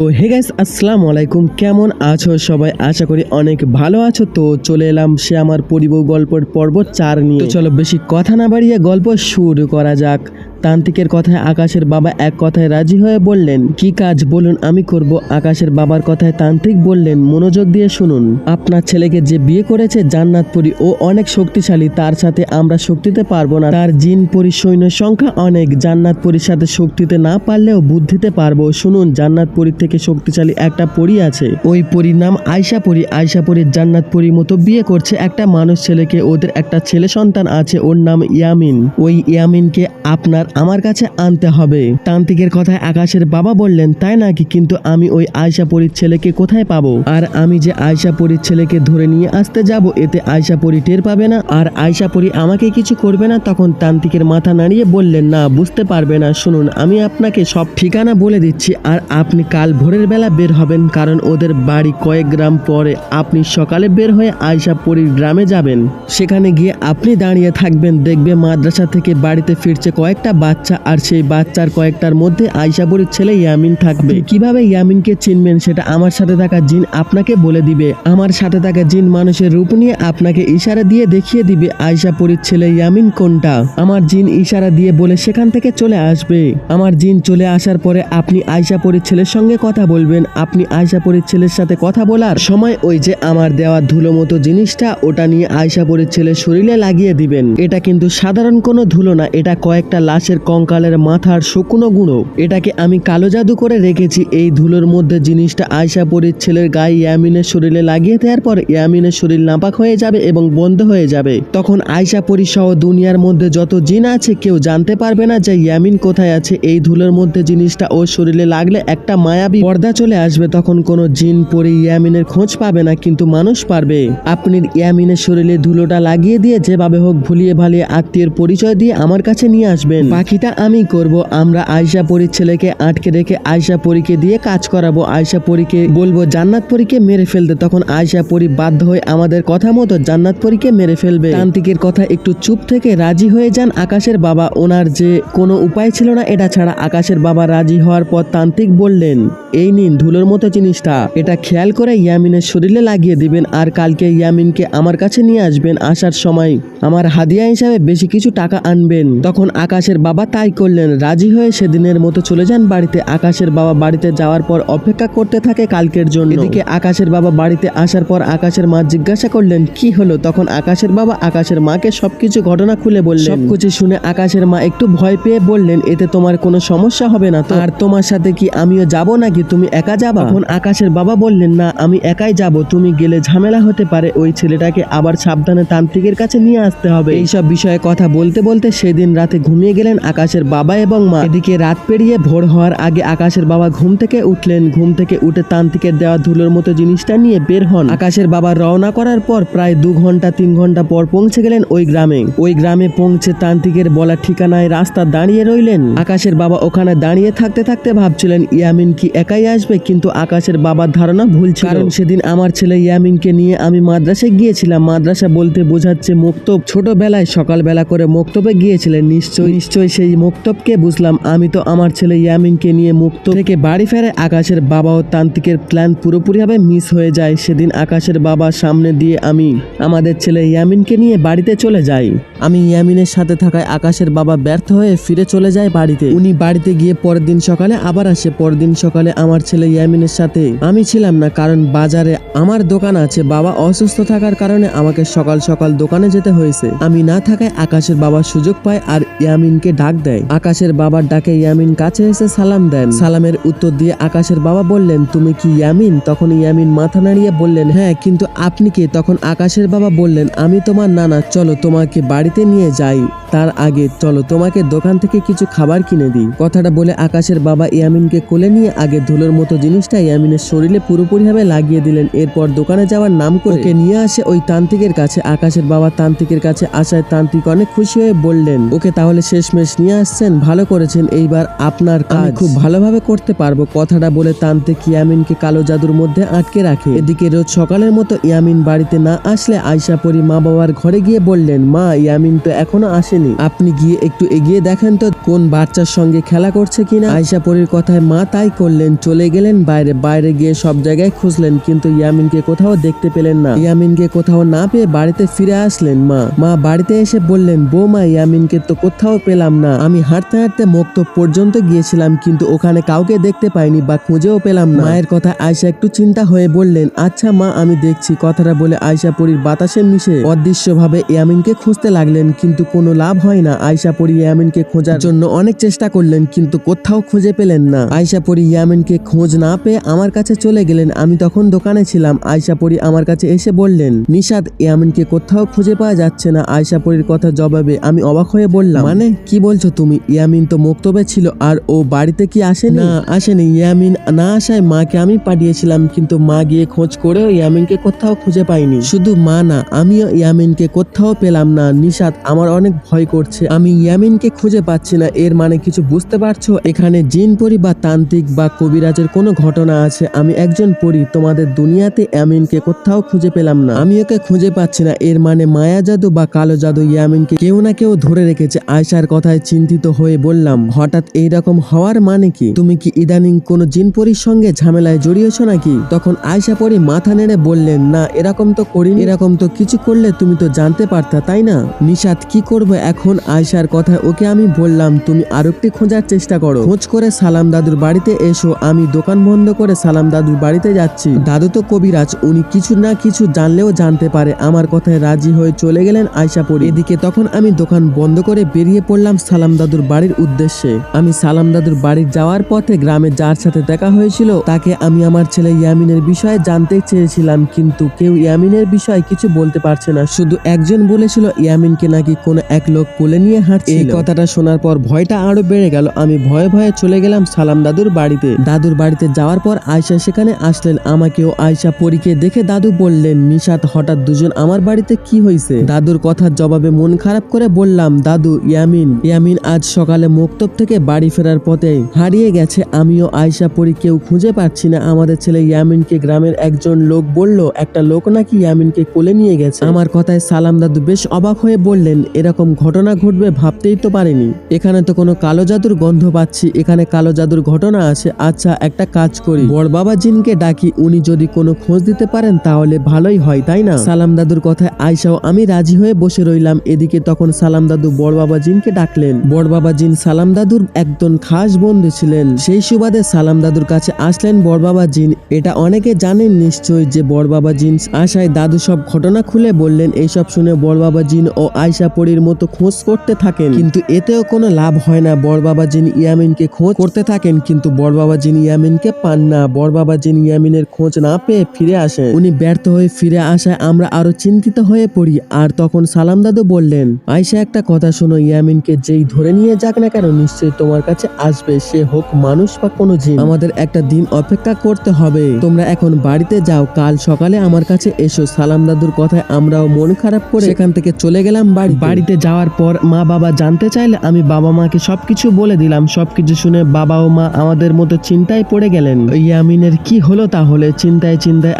তো hey guys, আসসালামু আলাইকুম। কেমন আছো সবাই? আশা করি অনেক ভালো আছো। তো চলে এলাম সে আমার পরিবহন গল্পের পর্ব 4 নিয়ে। তো চলো বেশি কথা না বাড়িয়ে গল্প শুরু করা যাক। তান্ত্রিকের কথায় আকাশের বাবা এক কথায় রাজি হয়ে বললেন, কি কাজ বলুন, আমি করব। আকাশের বাবার কথায় তান্ত্রিক বললেন, মনোযোগ দিয়ে শুনুন। আপনার ছেলেকে যে বিয়ে করেছে জান্নাতপুরী, ও অনেক শক্তিশালী, তার সাথে আমরা শক্তিতে পারবো না। তার জিন পরি সৈন্য সংখ্যা অনেক, জান্নাতপুরীর সাথে শক্তিতে না পারলেও বুদ্ধিতে পারবো। শুনুন, জান্নাতপুরীর থেকে শক্তিশালী একটা পরী আছে, ওই পরীর নাম আয়শা পরী। আয়শা পরী জান্নাতপুরীর মতো বিয়ে করছে একটা মানুষ ছেলেকে। ওদের একটা ছেলে সন্তান আছে, ওর নাম ইয়ামিন। ওই ইয়ামিনকে আপনার আমার কাছে আনতে হবে। তান্ত্রিকের কথায় আকাশের বাবা বললেন, তাই নাকি? কিন্তু আমি ওই আয়শা পরীর ছেলেকে কোথায় পাবো? আর আমি যে আয়শা পরীর ছেলেকে ধরে নিয়ে আসতে যাব, এতে আয়শা পরী টের পাবে না আর আয়শা পরী আমাকে কিছু করবে না? তখন তান্ত্রিকের মাথা নাড়িয়ে বললেন, না, বুঝতে পারবে না। শুনুন, আমি আপনাকে সব ঠিকানা বলে দিচ্ছি আর আপনি কাল ভোরের বেলা বের হবেন, কারণ ওদের বাড়ি কয়েক গ্রাম পরে। আপনি সকালে বের হয়ে আয়শা পরীর গ্রামে যাবেন। সেখানে গিয়ে আপনি দাঁড়িয়ে থাকবেন, দেখবে মাদ্রাসা থেকে বাড়িতে ফিরছে কয়েকটা বাচ্চা, আর সেই বাচ্চার কয়েকটার মধ্যে আয়শা পরীর ছেলে ইয়ামিন থাকবে। কিভাবে ইয়ামিনকে চিনবেন সেটা আমার সাথে থাকা জিন আপনাকে বলে দিবে। আমার সাথে থাকা জিন মানুষের রূপ নিয়ে আপনাকে ইশারা দিয়ে দেখিয়ে দিবে আয়শা পরীর ছেলে ইয়ামিন কোনটা। আমার জিন ইশারা দিয়ে বলে সেখান থেকে চলে আসবে। আমার জিন চলে আসার পরে আপনি আয়শা পরীর ছেলের সঙ্গে কথা বলবেন। আপনি আয়শা পরীর ছেলের সাথে কথা বলার সময় ওই যে আমার দেওয়া ধুলো মতো জিনিসটা, ওটা নিয়ে আয়শা পরীর ছেলের শরীরে লাগিয়ে দিবেন। এটা কিন্তু সাধারণ কোনো ধুলো না, এটা কয়েকটা লাশের কঙ্কালের মাথার শুকনো গুঁড়ো। এটাকে আমি কালো জাদু করে রেখেছি। এই ধুলোর মধ্যে জিনিসটা আয়শা পরীর ছেলের গায়ে ইয়ামিনের শরীরে লাগিয়ে দেওয়ার পর ইয়ামিনের শরীর নাপাক হয়ে যাবে এবং বন্ধ হয়ে যাবে। তখন আয়শা পরী সহ দুনিয়ার মধ্যে যত জিন আছে কেউ জানতে পারবে না যে ইয়ামিন কোথায় আছে। এই ধুলোর মধ্যে জিনিসটা ওর শরীরে লাগলে একটা মায়াবী পর্দা চলে আসবে। তখন কোনো জিন পরী ইয়ামিনের খোঁজ পাবে না, কিন্তু মানুষ পারবে। আপনি ইয়ামিনের শরীরে ধুলোটা লাগিয়ে দিয়ে যেভাবে হোক ভুলিয়ে ভালিয়ে আত্মীয়ের পরিচয় দিয়ে আমার কাছে নিয়ে আসবেন। বাকিটা আমি করব। আমরা আয়শা পরীর ছেলেকে আটকে রেখে আয়শা পরীকে দিয়ে কাজ করাবো। আয়শা পরীকে বলবো জান্নাত পরীকে মেরে ফেলতে। তখন আয়শা পরী বাধ্য হয়ে আমাদের কথা মতো জান্নাত পরীকে মেরে ফেলবে। তান্ত্রিকের কথা একটু চুপ থেকে রাজি হয়ে যান আকাশের বাবা। ওনার যে কোনো উপায় ছিল না এটা ছাড়া। আকাশের বাবা রাজি হওয়ার পর তান্ত্রিক বললেন, এই নিন ধুলোর মতো জিনিসটা, এটা খেয়াল করে ইয়ামিনের শরীরে লাগিয়ে দিবেন আর কালকে ইয়ামিনকে আমার কাছে নিয়ে আসবেন। আসার সময় আমার হাদিয়া হিসাবে বেশি কিছু টাকা আনবেন। তখন আকাশের বাবা তাই করলেন। রাজি হয়ে সেদিনের মতো চলে যান বাড়িতে। আকাশের বাবা বাড়িতে যাওয়ার পর অপেক্ষা করতে থাকে কালকের জন্য। এদিকে আকাশের বাবা বাড়িতে আসার পর আকাশের মা জিজ্ঞাসা করলেন, কি হলো? তখন আকাশের বাবা আকাশের মাকে সবকিছু ঘটনা খুলে বললেন। সবকিছু শুনে আকাশের মা একটু ভয় পেয়ে বললেন, এতে তোমার কোনো সমস্যা হবে না তো? আর তোমার সাথে কি আমিও যাব নাকি? তুমি একা যাবা? তখন আকাশের বাবা বললেন, না, আমি একাই যাব। তুমি গেলে ঝামেলা হতে পারে। ওই ছেলেটাকে আবার সাবধানে তান্ত্রিকের কাছে নিয়ে আসতে হবে। এইসব বিষয়ে কথা বলতে বলতে সেদিন রাতে ঘুমিয়ে গেলেন আকাশের বাবা এবং মা। এদিকে রাত পেরিয়ে ভোর হওয়ার আগে আকাশের বাবা ঘুম থেকে উঠলেন। ঘুম থেকে উঠে তান্ত্রিকের দেওয়া ধুলোর মতো জিনিসটা নিয়ে বের হন। আকাশের বাবা রওনা করার পর প্রায় 2 ঘন্টা 3 ঘন্টা পর পৌঁছে গেলেন ওই গ্রামে। ওই গ্রামে পৌঁছে তান্ত্রিকের বলা ঠিকানায় রাস্তা দাঁড়িয়ে রইলেন। আকাশের বাবা ওখানে দাঁড়িয়ে থাকতে থাকতে ভাবছিলেন ইয়ামিন কি একাই আসবে, কিন্তু আকাশের বাবার ধারণা ভুল ছিল। কারণ সেদিন আমার ছেলে ইয়ামিনকে নিয়ে আমি মাদ্রাসায় গিয়েছিলাম। মাদ্রাসা বলতে বোঝাচ্ছে মক্তব। ছোটবেলায় সকালবেলা করে মক্তবে গিয়েছিলেন। নিশ্চয়ই সেই মক্তবকে বুঝলাম। আমি তো আমার ছেলে ইয়ামিনকে নিয়ে মক্তব থেকে বাড়ি ফেরে। আকাশের বাবা ও তান্ত্রিকের প্ল্যান পুরোপুরিভাবে মিস হয়ে যায়। সেদিন আকাশের বাবার সামনে দিয়ে আমি আমাদের ছেলে ইয়ামিনকে নিয়ে বাড়িতে চলে যাই। আমি ইয়ামিনের সাথে থাকায় আকাশের বাবা ব্যর্থ হয়ে ফিরে চলে যায় বাড়িতে। উনি বাড়িতে গিয়ে পরের দিন সকালে আবার আসে। পরের দিন সকালে আমার ছেলে ইয়ামিনের সাথে আমি ছিলাম না, কারণ বাজারে আমার দোকান আছে। বাবা অসুস্থ থাকার কারণে আমাকে সকাল সকাল দোকানে যেতে হয়েছে। আমি না থাকায় আকাশের বাবা সুযোগ পায় আর ইয়ামিনকে ডাক দেয়। আকাশের বাবার ডাকে ইয়ামিন কাছে এসে সালাম দেন। সালামের উত্তর দিয়ে আকাশের বাবা বললেন, তুমি কি ইয়ামিন? তখন ইয়ামিন মাথা নাড়িয়ে বললেন, হ্যাঁ, কিন্তু আপনি কে? তখন আকাশের বাবা বললেন, আমি তোমার নানা, চলো তোমাকে বাড়িতে নিয়ে যাই। তার আগে চলো তোমাকে দোকান থেকে কিছু খাবার কিনে দিই। কথাটা বলে আকাশের বাবা ইয়ামিনকে কোলে নিয়ে আগে ধুলোর মতো জিনিসটা ইয়ামিনের শরীরে পুরোপুরিভাবে লাগিয়ে দিলেন। এরপর দোকানে যাওয়ার নাম করে ওকে নিয়ে আসে ওই তান্ত্রিকের কাছে। আকাশের বাবা তান্ত্রিকের কাছে আসায় তান্ত্রিক অনেক খুশি হয়ে বললেন, ওকে তাহলে শেষমেশ শেষমেশ নিয়ে আসছেন, ভালো করেছেন, এইবার আপনার কাজ আমি খুব ভালোভাবে করতে পারবো। কথাটা বলে তান্ত্রিক ইয়ামিনকে কালো জাদুর মধ্যে আটকে রাখে। এদিকে রোজ সকালের মতো ইয়ামিন বাড়িতে না আসলে আয়শা পরি মা বাবার ঘরে গিয়ে বললেন, মা ইয়ামিন তো এখনো আসেনি, আপনি গিয়ে একটু এগিয়ে দেখেন তো কোন বাচ্চার সঙ্গে খেলা করছে কিনা। আয়শা পরির কথায় মা তাই করলেন, চলে গেলেন বাইরে গিয়ে সব জায়গায় খুঁজলেন কিন্তু ইয়ামিনকে কোথাও দেখতে পেলেন না। ইয়ামিনকে কোথাও না পেয়ে বাড়িতে ফিরে আসলেন মা বাড়িতে এসে বললেন, বৌমা ইয়ামিনকে তো কোথাও পেলাম না, আমি হাঁটতে হাঁটতে মক্তব পর্যন্ত গিয়েছিলাম কিন্তু ওখানে কাউকে দেখতে পাইনি বা খুঁজেও পেলাম না। মায়ের কথা আয়শা একটু চিন্তা হয়ে বললেন, আচ্ছা মা আমি দেখছি। কথাটা বলে আয়শা পরির বাতাসে মিশে অদৃশ্যভাবে ইয়ামিনকে খুঁজতে লাগলেন কিন্তু কোনো লাভ হয় না। আয়শা পরি ইয়ামিনকে খোঁজার জন্য অনেক চেষ্টা করলেন কিন্তু কোথাও খুঁজে পেলেন না। আয়শা পরি ইয়ামিনকে খোঁজ না পেয়ে আমার কাছে চলে গেলেন। আমি তখন দোকানে ছিলাম। আয়শা পরি আমার কাছে এসে বললেন, নিশাদ ইয়ামিনকে কোথাও খুঁজে পাওয়া যাচ্ছে না। আয়শা পরির কথা জবাবে আমি অবাক হয়ে বললাম, মানে কি বলছো তুমি? ইয়ামিন তো মক্তবে ছিল আর ও বাড়িতে কি আসেনি? না আসেনি। ইয়ামিন না আসায় মাকে আমি পাঠিয়েছিলাম কিন্তু মা গিয়ে খোঁজ করেও ইয়ামিনকে কোথাও খুঁজে পাইনি। শুধু মা না, আমিও ইয়ামিনকে কোথাও পেলাম না। নিশাদ আমার অনেক ভয় করছে, আমি ইয়ামিনকে খুঁজে পাচ্ছি না। এর মানে কিছু বুঝতে পারছো? এখানে জিন পরি বা তান্ত্রিক বা কবিরাজের কোনো ঘটনা আছে। আমি একজন পরি, তোমাদের দুনিয়াতে ইয়ামিনকে কোথাও খুঁজে পেলাম না, আমি ওকে খুঁজে পাচ্ছি না। এর মানে মায়া জাদু বা কালো জাদু ইয়ামিনকে কেউ না কেউ ধরে রেখেছে। আয়শার কথায় চিন্তিত হয়ে বললাম, হঠাৎ এইরকম হওয়ার মানে কি? তুমি কি ইদানিং কোনো জিন পরির সঙ্গে ঝামেলায় জড়িয়েছো নাকি? তখন আয়শা পরি মাথা নেড়ে বললেন, না এরকম তো করিনি, এরকম তো কিছু করলে তুমি তো জানতে পারতা তাই না? নিশাদ কি করবো এখন? আয়শার কথায় ওকে আমি বললাম, তুমি আরো একটু খোঁজার চেষ্টা করো, খোঁজ করে সালাম দাদুর বাড়িতে এসো। আমি দোকান বন্ধ করে সালাম দাদুর বাড়িতে যাচ্ছি। দাদু তো কবিরাজ, উনি কিছু না কিছু জানলেও জানতে পারে। আমার কথায় রাজি হয়ে চলে গেলেন আয়শা পরি। এদিকে তখন আমি দোকান বন্ধ করে বেরিয়ে পড়লাম সালাম দাদুর বাড়ির উদ্দেশ্যে। আমি সালাম দাদুর বাড়ি যাওয়ার পথে গ্রামে যার সাথে দেখা হয়েছিল তাকে আমি আমার ছেলে ইয়ামিনের বিষয়ে জানতে চেয়েছিলাম কিন্তু কেউ ইয়ামিনের বিষয়ে কিছু বলতে পারছে না। শুধু একজন বলেছিল ইয়ামিনকে নাকি কোনো এক লোক কোলে নিয়ে হাঁটছিল। এই কথাটা শোনার পর ভয়টা আরো বেড়ে গেল। আমি ভয়ে ভয়ে চলে গেলাম সালাম দাদুর বাড়িতে। দাদুর বাড়িতে যাওয়ার পর আয়শা সেখানে আসলেন। আমাকেও আয়শা পরীকে দেখে দাদু বললেন, নিশাত হঠাৎ দুজন আমার বাড়িতে কি হয়েছে? দাদুর কথার জবাবে মন খারাপ করে বললাম, দাদু ইয়ামিন আজ সকালে মক্তব থেকে বাড়ি ফেরার পথে হারিয়ে গেছে। আমিও আয়শা পরি কেউ খুঁজে পাচ্ছি না। আমাদের ছেলে ইয়ামিনকে গ্রামের একজন লোক বলল একটা লোক নাকি ইয়ামিনকে কোলে নিয়ে গেছে। আমার কথায় সালাম দাদু বেশ অবাক হয়ে বললেন, এরকম ঘটনা ঘটবে ভাবতেই তো পারিনি। এখানে তো কোনো কালো জাদুর গন্ধ পাচ্ছি, এখানে কালো জাদুর ঘটনা আছে। আচ্ছা একটা কাজ করি, বড় বাবা জিনকে ডাকি, উনি যদি কোনো খোঁজ দিতে পারেন তাহলে ভালোই হয় তাই না? সালাম দাদুর কথায় আয়শাও আমি রাজি হয়ে বসে রইলাম। এদিকে তখন সালাম দাদু বড় বাবা জিনকে ডাকলেন। বড় বাবা জিন সালাম দাদুর একজন খাস বন্ধু ছিলেন। সেই সুবাদে সালাম দাদুর কাছে আসলেন বড় বাবা জিন। এটা অনেকে জানেন নিশ্চয় যে বড় বাবা জিন আশায় দাদু সব ঘটনা খুলে বললেন। এইসব শুনে বড় বাবা জিন ও আয়শা পরির মতো খোঁজ করতে থাকেন কিন্তু এতেও কোনো লাভ হয় না। বড় বাবা জিন ইয়ামিনকে খোঁজ করতে থাকেন কিন্তু বড় বাবা জিন ইয়ামিনকে পান না। বড় বাবা জিন ইয়ামিনের খোঁজ না পেয়ে ফিরে আসেন। উনি ব্যর্থ হয়ে ফিরে আসায় আমরা আরো চিন্তিত হয়ে পড়ি। আর তখন সালাম দাদু বললেন, আয়শা একটা কথা শোনো, ইয়ামিনকে যেই ধরে নিয়ে যাক না কেন নিশ্চয়ই তোমার কাছে আসবে, সে হোক মানুষ বা কোনো জিন। আমাদের একটা দিন অপেক্ষা করতে হবে। তোমরা এখন বাড়িতে যাও, কাল সকালে আমার কাছে এসো। সালাম দাদুর কথায় আমরাও মন খারাপ করে সেখান থেকে চলে গেলাম বাড়িতে যাওয়ার পর মা বাবা জানতে চাইলে আমি বাবা মাকে সবকিছু বলে দিলাম। সবকিছু শুনে বাবা ও মা আমাদের মতো চিন্তায় পড়ে গেলেন। ইয়ামিনের কি হলো তাহলে? চিন্তায়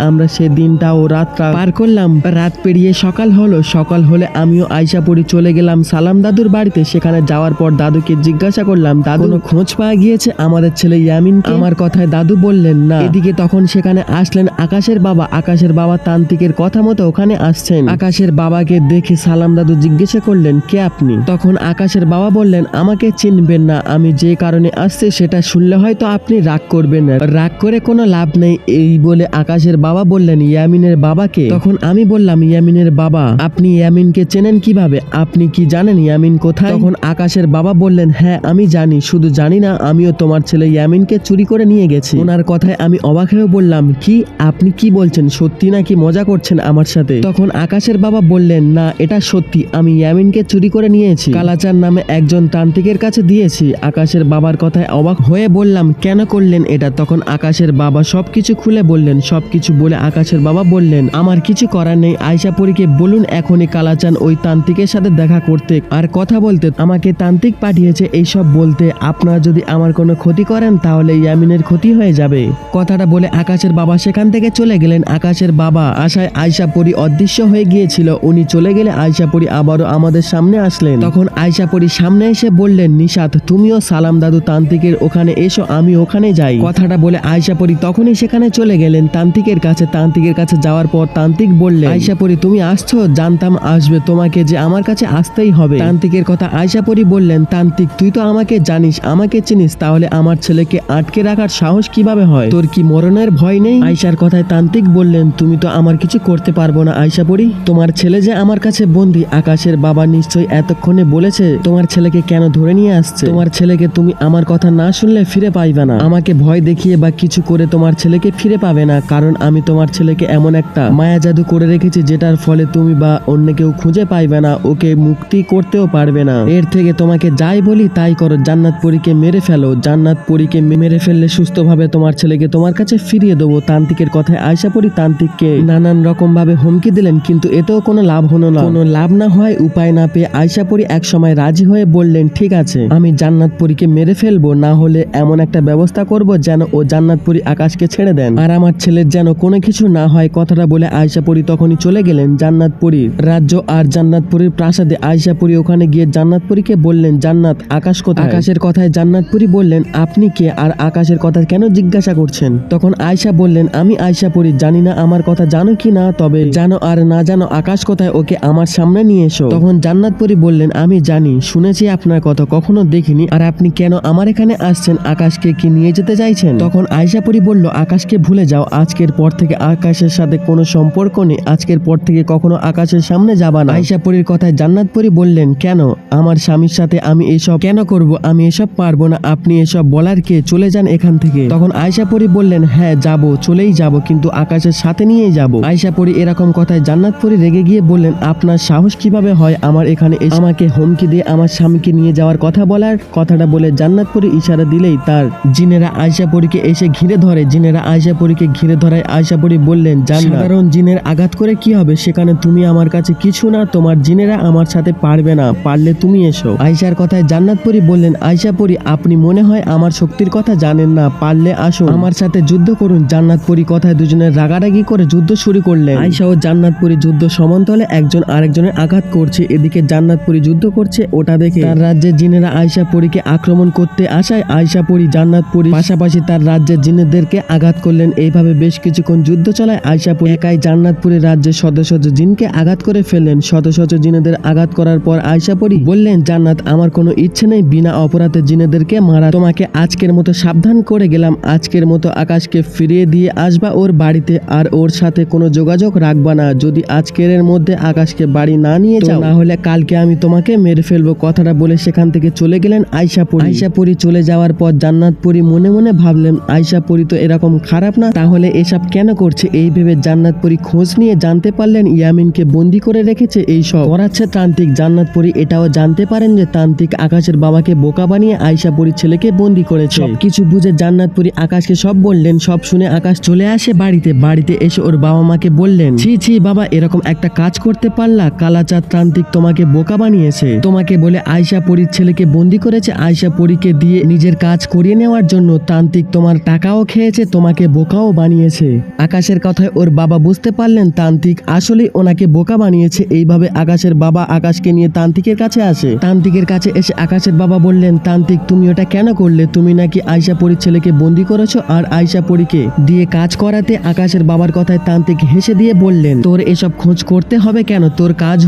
আমরা সে দিনটা ও রাতটা পার করলাম। রাত পেরিয়ে সকাল হলো। সকাল হলে আমিও আয়শা পরি চলে গেলাম সালাম দাদুর বাড়িতে। সেখানে যাওয়ার পর দাদুকে জিজ্ঞাসা করলাম, দাদু কোনো খোঁজ পাওয়া গিয়েছে আমাদের ছেলে ইয়ামিন? আমার কথায় দাদু বললেন না। এদিকে তখন সেখানে আসলেন আকাশের বাবা। আকাশের বাবা তান্ত্রিকের কথা মতো ওখানে আসছেন। আকাশের বাবাকে দেখে সালাম দাদু জিজ্ঞাসা করলেন, কে আপনি? তখন আকাশের বাবা বললেন, আমাকে চিনবেন না, আমি যে কারণে আসছি সেটা শুনলে হয়তো আপনি রাগ করবেন না, রাগ করে কোনো লাভ নেই। এই বলে আকাশের বাবা বললেন, ইয়ামিনের বাবাকে? তখন আমি বললাম, ইয়ামিনের বাবা? আপনি ইয়ামিনকে চেনেন কিভাবে? আপনি কি জানেন ইয়ামিন কোথায়? তখন আকাশের বাবা বললেন, হ্যাঁ আমি জানি, শুধু জানি না আমিও তোমার ছেলে ইয়ামিনকে চুরি করে নিয়ে গেছি। ওনার কথায় আমি অবাক হয়ে বললাম, কি আপনি কি বলছেন? সত্যি নাকি মজা করছেন আমার সাথে? তখন আকাশের বাবা বললেন, না এটা সত্যি, আমি ইয়ামিনকে চুরি করে নিয়েছি, কালাচার নামে একজন তান্ত্রিকের কাছে দিয়েছি। আকাশের বাবার কথায় অবাক হয়ে বললাম, কেন করলেন এটা? তখন আকাশের বাবা সবকিছু খুলে বললেন। সবকিছু বলে আকাশের বাবা বললেন, আমার কিছু করার নেই, আয়শা পরীকে বলুন এখনই কালাচান ওই তান্ত্রিকের সাথে দেখা করতে আর কথা বলতে। আমার আমাকে তান্ত্রিক পাঠিয়েছে এইসব বলতে। আপনারা যদি আমার কোনো ক্ষতি করেন তাহলে ইয়ামিনের ক্ষতি হয়ে যাবে। কথাটা বলে আকাশের বাবা সেখান থেকে চলে গেলেন। আকাশের বাবা আশায় আয়শা পরি অদৃশ্য হয়ে গিয়েছিল। উনি চলে গেলে আয়শা পরি আবারও আমাদের সামনে আসলেন। তখন আয়শা পরি সামনে এসে বললেন, নিশাত তুমিও সালাম দাদু তান্ত্রিকের ওখানে এসো, আমি ওখানে যাই। কথাটা বলে আয়শা পরি তখনই সেখানে চলে গেলেন তান্ত্রিকের কাছে। তান্ত্রিকের কাছে যাওয়ার পর তান্ত্রিক বললেন, আয়শা পরি তুমি আসছো? জানতাম আসবে, তোমাকে যে আমার কাছে আসতেই হবে। তান্ত্রিকের কথা আয়শা পরি বললেন, তান্ত্রিক তুই তো আমাকে জানিস, আমাকে চিনিস, তাহলে আমার ছেলেকে আটকে রাখার সাহস কিভাবে হয়? তোর কি মরণের ভয় নেই? আয়শার কথায় তান্ত্রিক বললেন, তুমি তো আমার কিছু করতে পারবো না আয়শা পরি। তোমার ছেলে যে আমার কাছে বন্দী, আকাশের বাবা নিশ্চয়ই এতক্ষণে বলেছে তোমার ছেলেকে কেন ধরে নিয়ে আসছে। তোমার ছেলেকে তুমি আমার কথা না শুনলে ফিরে পাইবে না। আমাকে ভয় দেখিয়ে বা কিছু করে তোমার ছেলেকে ফিরে পাবে না, কারণ আমি তোমার ছেলেকে এমন একটা মায়া জাদু করে রেখেছি যেটার ফলে তুমি বা অন্য কেউ খুঁজে পাইবে না, ওকে মুক্তি করতেও পারবে না। এর থেকে তোমাকে যাই বলি তাই করো, জান্নাত পরীকে মেরে ফেলো। জান্নাত পরীকে মেরে ফেললে সুস্থভাবে তোমার ছেলেকে তোমার কাছে ফিরিয়ে দেবো। তান্ত্রিকের কথায় আয়শা পরি তান্ত্রিককে নানান রকম ভাবে হুমকি দিলেন, কিন্তু এতেও কোনো লাভ হলো না। কোনো লাভ না হয় উপায় না পেয়ে আয়শা পরি এক সময় রাজি হয়ে বললেন, ঠিক আছে আমি জান্নাত পরীকে মেরে ফেলবো, না হলে এমন একটা ব্যবস্থা করব যেন ও জান্নাত পরী আকাশকে ছেড়ে দেন আর আমার ছেলের যেন কোনো কিছু না হয়। কথাটা বলে আয়শা পরি তখনই চলে গেলেন জান্নাত পরীর রাজ্য আর জান্নাত পরীর প্রাসাদে। আয়শা পরি ওখানে গিয়ে জান্নাত পরীকে বললেন, জান্নাত আকাশ কোথায়? আকাশের কথায় জান্নাত পরী বললেন, আপনি কে আর আকাশের কথা কেন জিজ্ঞাসা করছেন? তখন আয়শা বললেন, আমি আয়শা পরি, জানি না আমার কথা জানো কি না, তবে জানো আর না জানো আকাশ কোথায়, ওকে আমার সামনে নিয়ে এসো। তখন জান্নাত পরী বললেন, আমি জানি, শুনেছি আপনার কথা, কখনো দেখিনি, আর আপনি কেন আমার এখানে আসছেন? আকাশকে কি নিয়ে যেতে চাইছেন? তখন আয়শা পরী বলল, আকাশকে ভুলে যাও, আজকের পর থেকে আকাশের সাথে কোনো সম্পর্ক নেই, আজকের পর থেকে কখনো আকাশের সামনে যাবা না। আয়শা পরীর কথায় জান্নাত পরী বললেন, কেন? আমার স্বামীর সাথে আমি এসব কেন করব? আমি এসব পারবো না, আপনি এসব বলার কে? চলে যান এখান থেকে। তখন আয়শা পরী বললেন, হ্যাঁ যাব, চলেই যাব, কিন্তু আকাশের সাথে নিয়েই যাব। আয়শা পরী এরকম কথায় জান্নাত পরী রেগে গিয়ে বললেন, আপনার সাহস কিভাবে হয় আমার এখানে এসে আমাকে হুমকি দিয়ে আমার স্বামীকে নিয়ে যাওয়ার কথা বলার? কথাটা বলে জান্নাত পরী ইশারা দিলেই তার জিনেরা আয়শা পরীকে এসে ঘিরে ধরে। জিনেরা আয়শা পরীকে ঘিরে ধরায় আয়শা পরী বললেন, সাধারণ জিনের আঘাত করে কি হবে? সেখানে তুমি আমার কাছে কিছু না, তোমার জিনেরা আমার সাথে পারবে না, পারলে তুমি এসো। আয়শার কথায় জান্নাত পরী বললেন, আয়শা পরী আপনি মনে হয় আমার শক্তির কথা জানেন না, পারলে আসুন আমার সাথে যুদ্ধ করুন। জান্নাত পরী কথায় দুজনের রাগারাগি করে যুদ্ধ শুরু করলেন। আয়শা ও জান্নাত পরী যুদ্ধ সমান্তরালে একজন আরেকজনের আঘাত করছে। এদিকে জান্নাত পরী যুদ্ধ করছে, ওটা দেখে তার রাজ্যের জিনেরা আয়শা পরীকে আক্রমণ করতে আসায় আয়শা পরী জান্নাত পরী পাশাপাশি তার রাজ্যের জিনেদেরকে আঘাত করলেন। এইভাবে বেশ কিছুক্ষণ যুদ্ধ চলায় আয়শা পরী একাই জান্নাত পরীর রাজ্যের শত শত জিনকে আঘাত করে ফেললেন। শত শত জিনেদের আঘাত করার পর আয়শা পরী বললেন, জান্নাত আমার কোনো ইচ্ছে নেই বিনা অপরাধে জিনেদেরকে মারা, তোমাকে আজকের মতো সাবধান করে গেলাম, আজকের মতো আকাশকে ফিরিয়ে দিয়ে আসবা ওর বাড়িতে, আর ওর সাথে কোনো যোগাযোগ রাখবা না। যদি আজকের মধ্যে আকাশকে বাড়ি না নিয়ে যাও, না হলে কালকে আমি তোমাকে মেরে ফেলবো। কথাটা বলে সেখান থেকে চলে গেলেন আয়শা পরী। আয়শা পরী চলে যাওয়ার পর জান্নাত পরী মনে মনে ভাবলেন, আয়শা পরী তো এরকম খারাপ না, তাহলে এসব কেন করছে? এই ভেবে জান্নাত পরী খোঁজ নিয়ে জানতে পারলেন ইয়ামিনকে বন্দি করে রেখেছে, এই সব করাচ্ছে তান্ত্রিক। জান্নাত পরী এটাও জানতে পারেন যে তান্ত্রিক আকাশের বাবাকে বোকা বানিয়ে আয়শা পরীর ছেলেকে বন্দি করেছে। সবকিছু বুঝে জান্নাত পরী আকাশকে সব বললেন। সব শুনে আকাশ চলে আসে বাড়িতে। বাড়িতে এসে ওর বাবা মাকে বললেন, ছি ছি বাবা, এরকম একটা কাজ করতে পারলা? কালাচাঁদ তান্ত্রিক তোমাকে বোকা বানিয়েছে, তোমাকে বলে আয়শা পরীর ছেলেকে বন্দি করেছে আয়শা পরীকে দিয়ে নিজের কাজ করিয়ে নেওয়ার জন্য। তান্ত্রিক তোমার টাকাও খেয়েছে, তোমাকে বোকাও বানিয়েছে। আকাশের কথায় ওর বাবা বুঝতে পারলেন তান্ত্রিক আসলেই ওনাকে বোকা বানিয়েছে। এইভাবে আকাশের বাবা আকাশকে নিয়ে তান্ত্রিকের কাছে আসে। তান্ত্রিকের কাছে এসে আকাশের বাবা বললেন, তান্ত্রিক তুমি ওটা কেন করলে? তুমি নাকি আয়শা পরীর ছেলেকে বন্দি করেছো আর আয়শা পরীকে দিয়ে কাজ করাতে? আকাশের বাবার কথায় তান্ত্রিক হেসে দিয়ে বললেন, তোর এসব খোঁজ করতে হবে কেন? তোর কাজ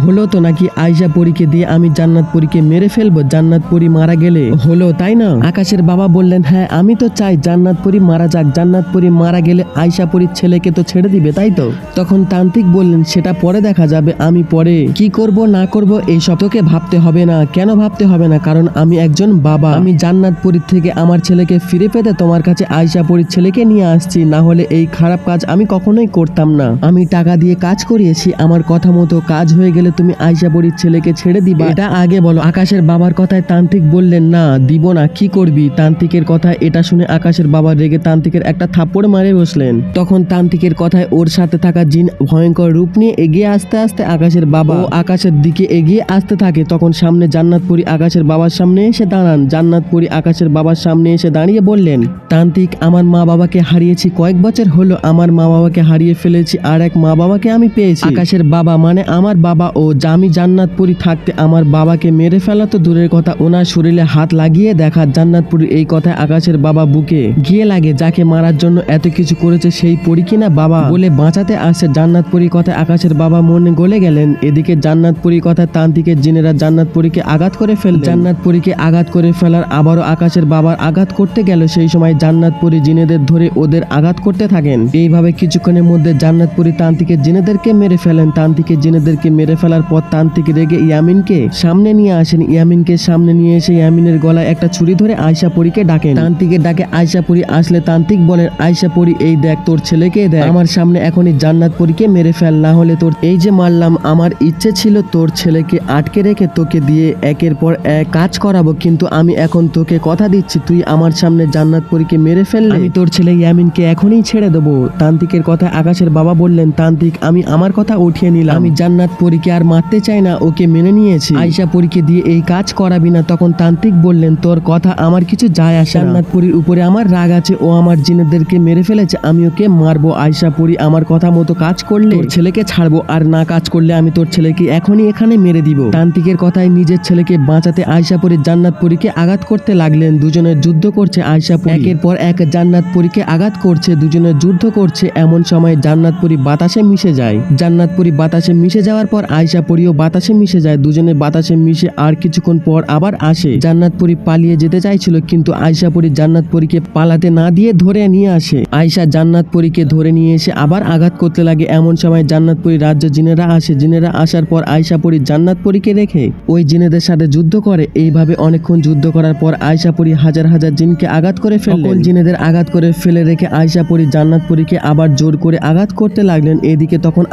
হলো তো নাকি আয়শা পরীকে দিয়ে আমি জান্নাত পরীকে মেরে ফেলবো? জান্নাত পরী মারা গেলে হলো, তাই না? আকাশের বাবা বললেন, হ্যাঁ আমি তো চাই জান্নাত পরী মারা যাক, জান্নাত পরী মারা গেলে আয়শা পরীর ছেলেকে তো ছেড়ে দিবে, তাই তো? তখন তান্ত্রিক বললেন, সেটা পরে দেখা যাবে, আমি পরে কি করব না করব এইসব তোকে ভাবতে হবে না। কেন ভাবতে হবে না? কারণ আমি একজন বাবা, আমি জান্নাত পরীর থেকে আমার ছেলেকে ফিরে পেতে তোমার কাছে আয়শা পরীর ছেলেকে নিয়ে আসছি, না হলে এই খারাপ কাজ আমি কখনোই করতাম না। আমি টাকা দিয়ে কাজ করিয়েছি, আমার কথা মতো কাজ হয়ে গেলে তুমি আয়শা পরীর ছেলেকে ছেড়ে দিবা, এটা আগে বলো। আকাশের বাবার কথায় তান্ত্রিক বললেন, না দিব না। কি করবি? তান্ত্রিকের কথায় এটা শুনে আকাশের বাবা রেগে তান্ত্রিকের একটা থাপ্পড় মারে বসলেন। তখন তান্ত্রিকের কথায় ওর সাথে থাকা জিন ভয়ঙ্কর রূপ নিয়ে এগিয়ে আসতে আসতে আকাশের বাবা ও আকাশের দিকে এগিয়ে আসতে থাকে। তখন তখন সামনে জান্নাতপুরী আকাশের বাবার সামনে এসে দাঁড়ান। জান্নাতপুরী আকাশের বাবার সামনে এসে দাঁড়িয়ে বললেন, তান্ত্রিক, আমার মা বাবাকে হারিয়েছি, কয়েক বছর হলো আমার মা বাবাকে হারিয়ে ফেলেছি, আর এক মা বাবাকে আমি পেয়েছি। আকাশের বাবা মানে আমার বাবা, ও আমি জান্নাতপুরী থাকতে আমার বাবাকে মেরে ফেলা তো দূরের কথা, ওনার শরীরে হাত লাগিয়ে দেখা। জান্নাতপুরী এই কথায় আকাশের বাবা বুকে গিয়ে লাগে, যাকে মারার জন্য এত কিছু করেছে সেই পরী কিনা বাবা বলে বাঁচাতে আসছে। জান্নাতপুরীর কথায় আকাশের বাবা মনে গলে গেলেন। এদিকে জান্নাতপুরীর কথায় তান্ত্রিকের জিনেরা জান্নাতপুরীকে আঘাত করে ফেললেন। জান্নাতপুরীকে আঘাত করে ফেলার আবারও আকাশের বাবার আঘাত করতে গেল। সেই সময় জান্নাতপুরী জিনেদের ধরে ওদের আঘাত করতে থাকেন। এইভাবে কিছুক্ষণের মধ্যে জান্নাতপুরী তান্ত্রিকের জিনেদেরকে মেরে ফেলেন। তান্ত্রিকের জিনেদেরকে মেরে ফেলার পর তান্ত্রিক রেগে ইয়ামিনকে সামনে নিয়ে আসেন। ইয়ামিনকে সামনে নিয়ে এসে ইয়ামিনের গলায় একটা ছুরি ধরে আয়শাপুরীকে ডাকেন। তান্ত্রিকের ডাকে আয়শাপুরী আসলে তান্ত্রিক বলেন, আয়শাপুরী, এই দেখ তোর ছেলেকে দেখ, আমার সামনে এখনই জান্নাতপুরীকে মেরে ফেল, না হলে তোর এই যে মারলাম, আমার ইচ্ছে ছিল তোর ছেলেকে আটকে রেখে তোকে দিয়ে একের পর এক কাজ করাবো, কিন্তু আমি এখন তোকে কথা দিচ্ছি, তুই আমার সামনে জান্নাতপুরীকে মেরে ফেললে আমি তোর ছেলে ইয়ামিনকে এখনই ছেড়ে দেবো। তান্ত্রিকের কথা আকাশের বাবা বললেন, তান্ত্রিক, আমি আমার কথা উঠিয়ে নিলাম, আমি জান্নাতপুরীকে আর মারতে চাই না, ওকে মেনে নিয়েছি, আয়শাপুরীকে দিয়ে এই কাজ করাবি না। তখন তান্ত্রিক বললেন, তোর কথা আমার কিছু যায় আসে না, জান্নাতপুরীর উপরে আমার রাগ আছে, ও আমার জিনেদেরকে মেরে ফেলেছে, আমি ওকে মারবো, আয়শাপুরী আমার কথা মতো কাজ করলে তোর ছেলেকে ছাড়বো, আর না কাজ করলে আমি তোর ছেলেকে এখনই এখানে মেরে দিব। তান্ত্রিকের কথায় নিজের ছেলেকে বাঁচাতে আয়শাপুরী জান্নাতপুরীকে আঘাত করতে লাগলেন। দুজনের যুদ্ধ করছে। আয়শাপুরী একের পর এক জান্নাতপুরীকে আঘাত করছে, দুজনের যুদ্ধ করছে। এমন সময় জান্নাতপুরী বাতাসে মিশে যায়। জান্নাতপুরী বাতাসে মিশে যাওয়ার পর আয়শাপুরীও বাতাসে মিশে যায়। দুজনে বাতাসে মিশে আর কিছুক্ষণ পর আবার আসে। জান্নাতপুরী পালিয়ে যেতে চাইছিল, কিন্তু আয়শাপুরী জান্নাতপুরীকে পালাতে না দিয়ে ধরে নিয়ে আসে। আয়শা জান্নাতপুরীকে ধরে নিয়ে এসে আবার আঘাত করতে লাগে। এমন সময় জান্নাতপুরী রাজ্য জিনেরা আসে। জিনেরা আসার পর আয়শাপুরী জান্নাতপুরীকে রেখে ওই জিনেদের সাথে যুদ্ধ করে। এইভাবে অনেকক্ষণ যুদ্ধ করার পর আয়শাপুরী হাজার হাজার জিনকে আঘাত করে ফেললেন। জিনেদের আঘাত করে ফেলে রেখে আয়শাপুরী জান্নাতপুরীকে আবার জোর করে আঘাত করতে লাগলেন। এদিকে তখন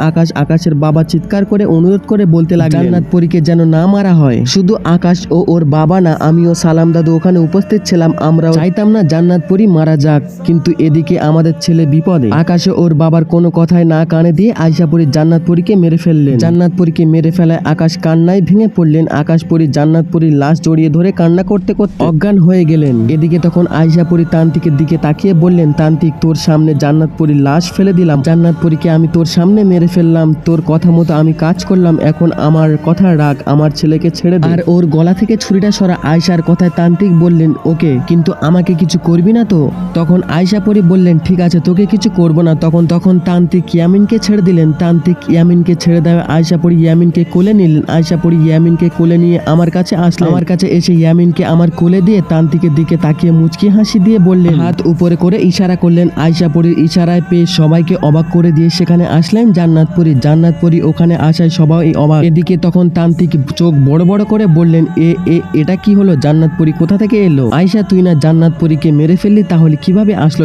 আকাশের বাবা চিৎকার করে অনুরোধ করে বলতে লাগলেন, জান্নাতপুরীকে যেন না মারা হয়। শুধু আকাশ ও ওর বাবা না, আমিও সালাম দাদু ওখানে উপস্থিত ছিলাম, আমরাও চাইতাম না জান্নাতপুরী মারা যাক, কিন্তু এদিকে আমাদের ছেলে বিপদে। আকাশে ওর বাবার কোনো কথায় না কানে দিয়ে আয়শাপুরী জান্নাতপুরীকে মেরে ফেললেন। জান্নাতপুরীকে মেরে ফেলায় আকাশ কান্নায় ভেঙে পড়লেন। আকাশপুরী জান্নাতপুরীর লাশ জড়িয়ে ধরে কান্না করতে করতে অজ্ঞান হয়ে গেলেন। এদিকে তখন আয়শাপুরী তান্ত্রিকের দিকে তাকিয়ে বললেন, তান্ত্রিক, তোর সামনে জান্নাতপুরীর লাশ ফেলে দিলাম, জান্নাতপুরীকে আমি তোর সামনে মেরে ফেললাম, তোর কথা মতো আমি কাজ করলাম, এখন আমার কথা রাখ, আমার ছেলেকে ছেড়ে দে, আর ওর গলা থেকে ছুরিটা সরা। আয়শার কথায় তান্ত্রিক বললেন, ওকে, কিন্তু আমাকে কিছু করবি না তো? তখন আয়শাপুরী বললেন, ঠিক আছে, তোকে কিছু করবো না। তখন তান্ত্রিক ইয়ামিনকে ছেড়ে দিলেন। তান্ত্রিক ইয়ামিনকে ছেড়ে দেওয়া আয়শাপুরী ইয়ামিনকে কোলে নিলেন। আয়শাপুরী ইয়ামিনকে কোলে নিয়ে আমার কাছে আসলেন। আমার কাছে এসে ইয়ামিনকে আমার কোলে দিয়ে তান্ত্রিকের দিকে তাকিয়ে মুচকি হাসি দিয়ে বললেন, হাত উপরে করে ইশারা করলেন। আয়শাপুরীর ইশারায় পেয়ে সবাইকে অবাক করে দিয়ে সেখানে আসলেন জান্নাতপুরী। জান্নাতপুরী ওখানে আসায় সবাই অবাক। এদিকে তখন তান্ত্রিক চোখ বড় বড় করে বললেন, এটা কি হলো? জান্নাতপুরী কোথা থেকে এলো? আয়শা, তুই না জান্নাতপুরীকে মেরে ফেললি, তাহলে কিভাবে আসলো?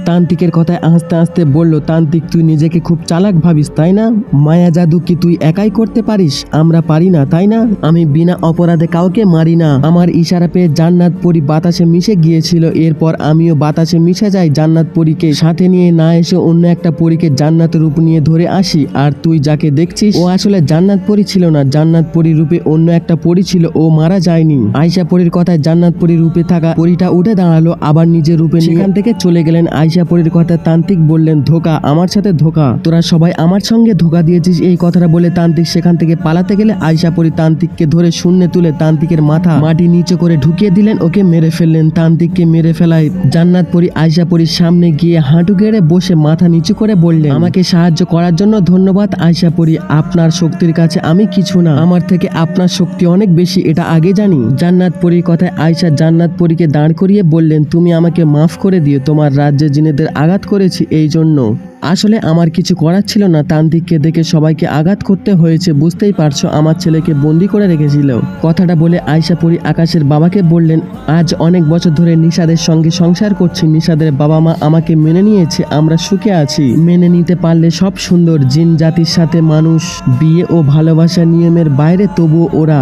তান্ত্রিকের কথায় আস্তে আস্তে বলল, তান্ত্রিক, তুই নিজেকে খুব চালাক ভাবিস, তাই না? মায়া জাদু কি তুই একাই করতে পারিস? আমরা পারি না, তাই না? আমি বিনা অপরাধে কাউকে মারি না। আমার ইশারা পেয়ে জান্নাতপুরী বাতাসে মিশে গিয়েছিল, এরপর আমিও বাতাসে মিশে যাই। জান্নাতপুরীকে সাথে নিয়ে না এসে অন্য একটা পরীকে জান্নাত রূপ নিয়ে ধরে আসি। আর তুই যাকে দেখছিস, ও আসলে জান্নাতপুরী ছিল না, জান্নাতপুরী রূপে অন্য একটা পরী ছিল, ও মারা যায়নি। আয়শাপুরীর কথায় জান্নাতপুরী রূপে থাকা পরীটা উঠে দাঁড়ালো, আবার নিজের রূপে সেখান থেকে চলে গেলেন। আয়শাপুরীর কথায় তান্ত্রিক বললেন, ধোকা, আমার সাথে ধোকা, তোরা সবাই আমার সঙ্গে ধোকা দিয়েছিস। এই কথাটা বলে তান্ত্রিক সেখান থেকে পালাতে গেলে আয়শাপুরী তান্ত্রিককে ধরে শূন্যে তুলে তান্ত্রিকের মাথা মাটি নিচে করে ঢুকিয়ে দিলেন, ওকে মেরে ফেললেন। তান্ত্রিককে মেরে ফেলায় জান্নাতপুরী আয়শাপুরীর সামনে গিয়ে হাঁটু গেড়ে বসে মাথা নিচু করে বললেন, আমাকে সাহায্য করার জন্য ধন্যবাদ আয়শাপুরী, আপনার শক্তির কাছে আমি কিছু না, আমার থেকে আপনার শক্তি অনেক বেশি, এটা আগে জানি। জান্নাতপুরীর কথায় আয়শা জান্নাতপুরীকে দাঁড় করিয়ে বললেন, তুমি আমাকে মাফ করে দিও, তোমার রাজ্যে জিনেদের আঘাত করেছি, এই জন্য আসলে আমার কিছু করার ছিল না, তান্ত্রিককে দেখে সবাইকে আঘাত করতে হয়েছে, বুঝতেই পারছো, আমার ছেলেকে বন্দি করে রেখেছিল। কথাটা বলে আয়শাপুরী আকাশের বাবাকে বললেন, আজ অনেক বছর ধরে নিশাদের সঙ্গে সংসার করছি, নিশাদের বাবা মা আমাকে মেনে নিয়েছে, আমরা সুখে আছি, মেনে নিতে পারলে সব সুন্দর। জিন জাতির সাথে মানুষ বিয়ে ও ভালোবাসার নিয়মের বাইরে, তবুও ওরা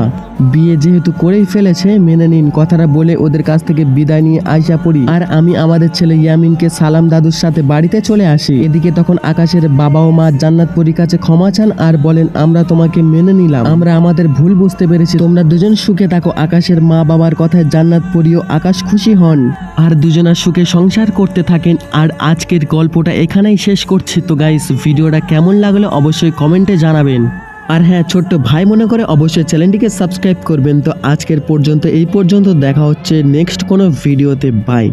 বিয়ে যেহেতু করেই ফেলেছে, মেনে নিন। কথাটা বলে ওদের কাছ থেকে বিদায় নিয়ে আয়শাপুরী আর আমি আমাদের ছেলে ইয়ামিনকে সালাম দাদুর সাথে বাড়িতে চলে আসি। এদিকে এদিকে তখন আকাশের বাবা ও মা জান্নাত পরীর কাছে ক্ষমা চান আর বলেন আমরা তোমাকে মেনে নিলাম, আমরা আমাদের ভুল বুঝতে পেরেছি, তোমরা দুজন সুখে থাকো। আকাশের মা বাবার কথায় জান্নাত পরী ও আকাশ খুশি হন আর দুজনা সুখে সংসার করতে থাকেন। আর আজকের গল্পটা এখানেই শেষ করছি। তো গাইস, ভিডিওটা কেমন লাগলো অবশ্যই কমেন্টে জানাবেন। আর হ্যাঁ, ছোট্ট ভাই মনে করে অবশ্যই চ্যানেলটিকে সাবস্ক্রাইব করবেন। তো আজকের পর্যন্ত এই পর্যন্ত, দেখা হচ্ছে নেক্সট কোনো ভিডিওতে। বাই।